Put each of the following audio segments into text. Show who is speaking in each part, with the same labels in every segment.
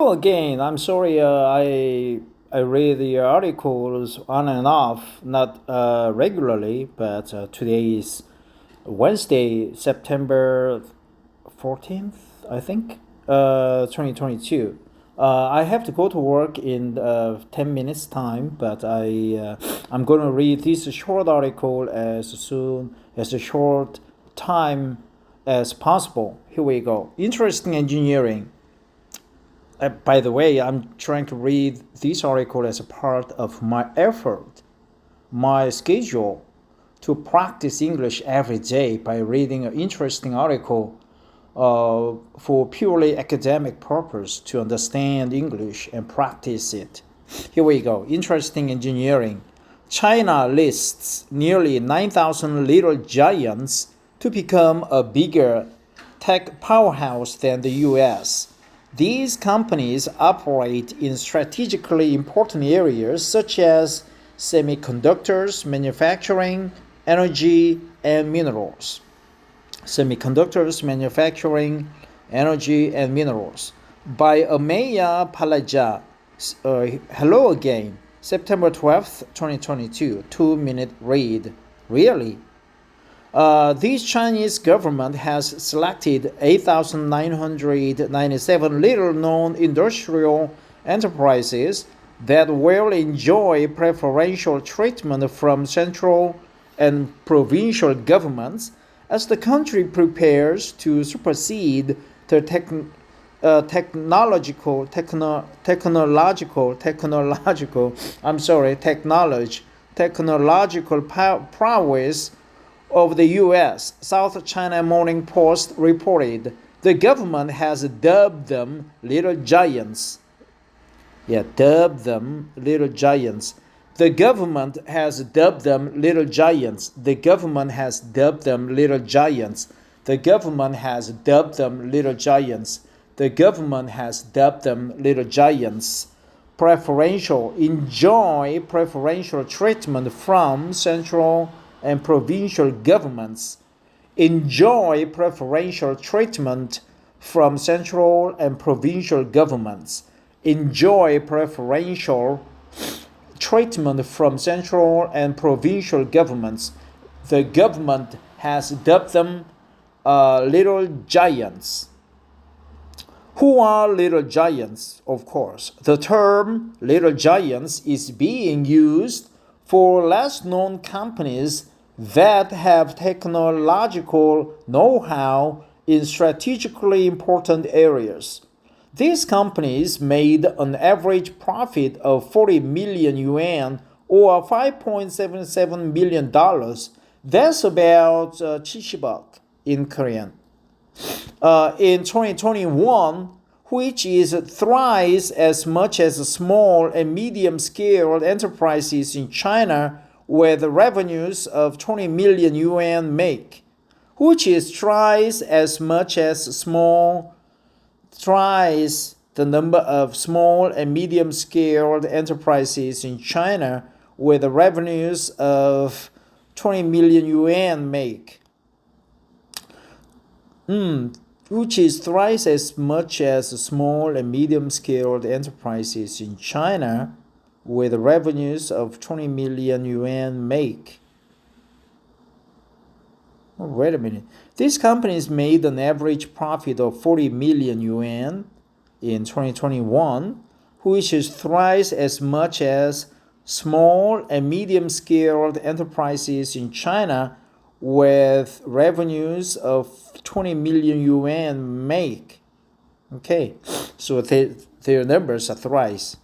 Speaker 1: Well, again, I'm sorry. I read the articles on and off, not regularly, but today is Wednesday, September 14th, I think, 2022. I have to go to work in 10 minutes time, but I'm going to read this short article as soon as a short time as possible. Here we go. Interesting engineering. By the way, I'm trying to read this article as a part of my effort, my schedule to practice English every day by reading an interesting article for purely academic purpose to understand English and practice it. Here we go. Interesting engineering. China lists nearly 9,000 little giants to become a bigger tech powerhouse than the US. These companies operate in strategically important areas such as semiconductors, manufacturing, energy, and minerals. Semiconductors, manufacturing, energy, and minerals. By Ameya Palaja. Hello again. September 12th, 2022. 2-minute read. Really? This Chinese government has selected 8,997 little-known industrial enterprises that will enjoy preferential treatment from central and provincial governments as the country prepares to supersede the technological prowess of the U.S., South China Morning Post reported the government has dubbed them little giants. Dubbed them little giants. The government has dubbed them little giants. The government has dubbed them little giants. The government has dubbed them little giants. The government has dubbed them little giants. Enjoy preferential treatment from central and provincial governments. Enjoy preferential treatment from central and provincial governments. Enjoy preferential treatment from central and provincial governments. The government has dubbed them little giants. Who are little giants? Of course, the term little giants is being used for less known companies that have technological know-how in strategically important areas. These companies made an average profit of 40 million yuan or $5.77 million. That's about 70 baht in Korean. In 2021, which is thrice as much as small and medium-scale enterprises in China with revenues of 20 million yuan make, which is thrice as much as thrice the number of small and medium-scale enterprises in China with revenues of 20 million yuan make. Which is thrice as much as small and medium-scale enterprises in China with revenues of 20 million yuan make. Oh, wait a minute. These companies made an average profit of 40 million yuan in 2021, which is thrice as much as small and medium-scale enterprises in China with revenues of 20 million yuan make. Okay, so their numbers are thrice.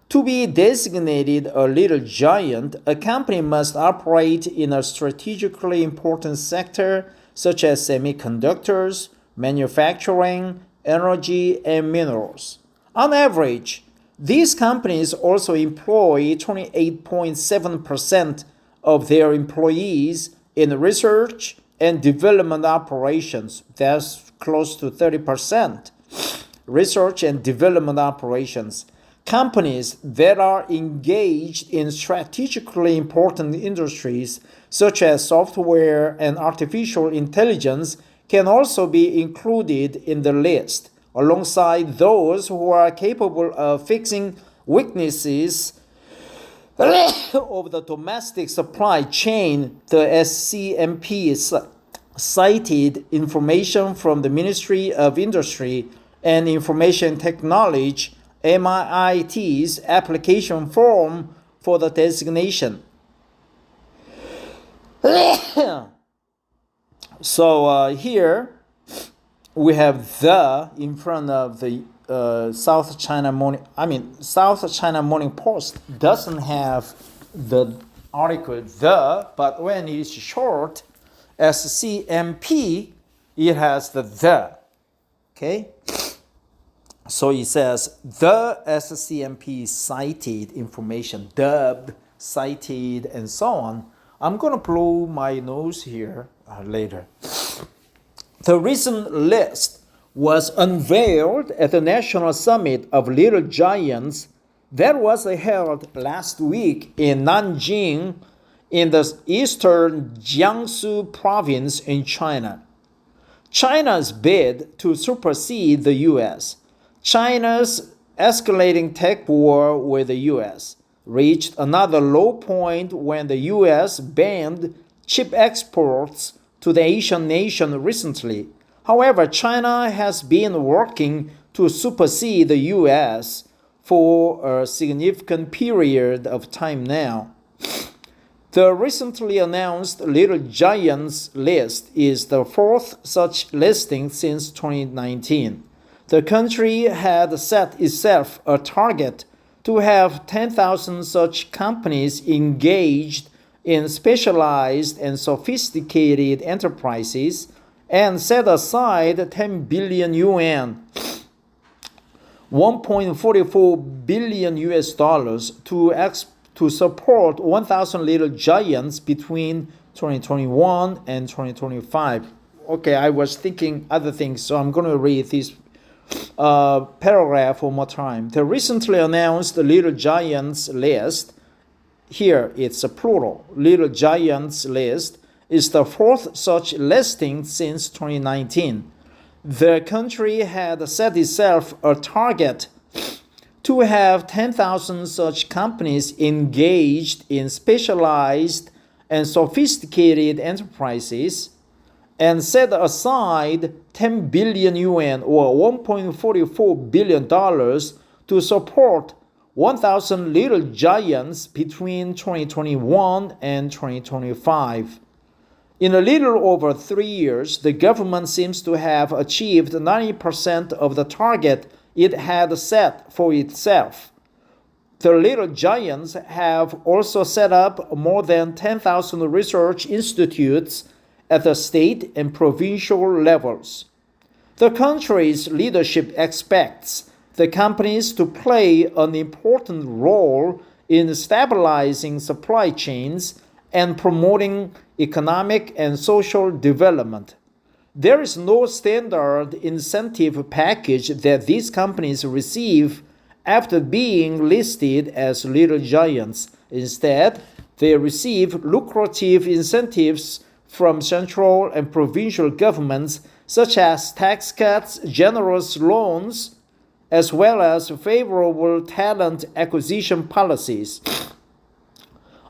Speaker 1: To be designated a little giant, a company must operate in a strategically important sector such as semiconductors, manufacturing, energy, and minerals. On average, these companies also employ 28.7% of their employees in research and development operations. That's close to 30%. Research and development operations. Companies that are engaged in strategically important industries such as software and artificial intelligence can also be included in the list. alongside those who are capable of fixing weaknesses of the domestic supply chain. The SCMP cited information from the Ministry of Industry and Information Technology, MIIT's application form for the designation. So here we have the in front of the South China Morning Post doesn't have the article the, but when it's short, SCMP, it has the. Okay? So it says the SCMP cited information, dubbed, cited, and so on. I'm going to blow my nose here later. The recent list was unveiled at the National Summit of Little Giants that was held last week in Nanjing in the eastern Jiangsu province in China. China's bid to supersede the U.S. China's escalating tech war with the U.S. reached another low point when the U.S. banned chip exports to the Asian nation recently. However, China has been working to supersede the U.S. for a significant period of time now. The recently announced Little Giants list is the fourth such listing since 2019. The country had set itself a target to have 10,000 such companies engaged in specialized and sophisticated enterprises and set aside 10 billion yuan, 1.44 billion US dollars to support 1,000 Little Giants between 2021 and 2025. Okay, I was thinking other things, so I'm going to read this paragraph one more time. The recently announced Little Giants list, here it's a plural, Little Giants list, is the fourth such listing since 2019. The country had set itself a target to have 10,000 such companies engaged in specialized and sophisticated enterprises and set aside 10 billion yuan or $1.44 billion to support 1,000 Little Giants between 2021 and 2025. In a little over 3 years, the government seems to have achieved 90% of the target it had set for itself. The Little Giants have also set up more than 10,000 research institutes at the state and provincial levels. The country's leadership expects the companies to play an important role in stabilizing supply chains and promoting economic and social development. There is no standard incentive package that these companies receive after being listed as Little Giants. Instead, they receive lucrative incentives from central and provincial governments, such as tax cuts, generous loans, as well as favorable talent acquisition policies.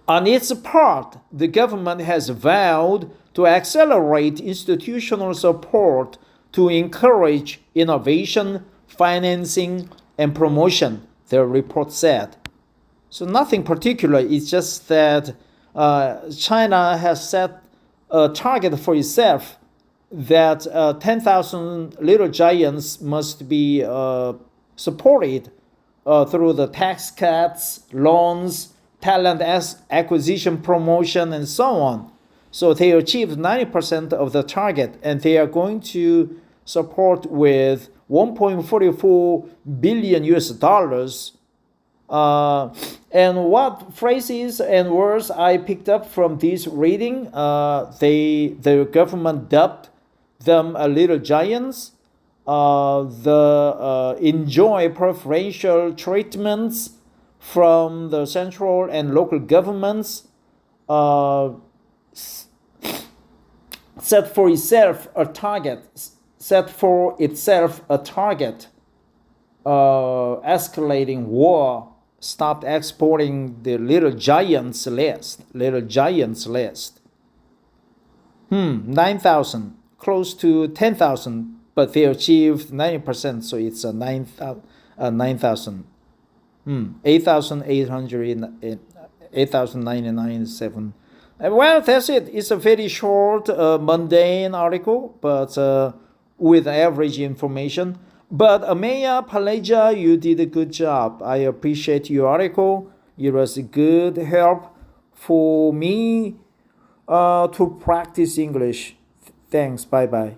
Speaker 1: On its part, the government has vowed to accelerate institutional support to encourage innovation, financing, and promotion, the report said. So nothing particular, it's just that China has set a target for itself that 10,000 Little Giants must be supported through the tax cuts, loans, talent acquisition, promotion, and so on. So they achieved 90% of the target, and they are going to support with 1.44 billion US dollars. And what phrases and words I picked up from this reading? The government dubbed them Little Giants. Enjoy preferential treatments from the central and local governments. Set for itself a target, set for itself a target, escalating war, stopped exporting the little giants list. 9,000, close to 10,000, but they achieved 90%, so it's a 9,000. 8,800, 8,097. Well, that's it. It's a very short, mundane article, but with average information. But Ameya, Palaja, you did a good job. I appreciate your article. It was a good help for me to practice English. Thanks. Bye bye.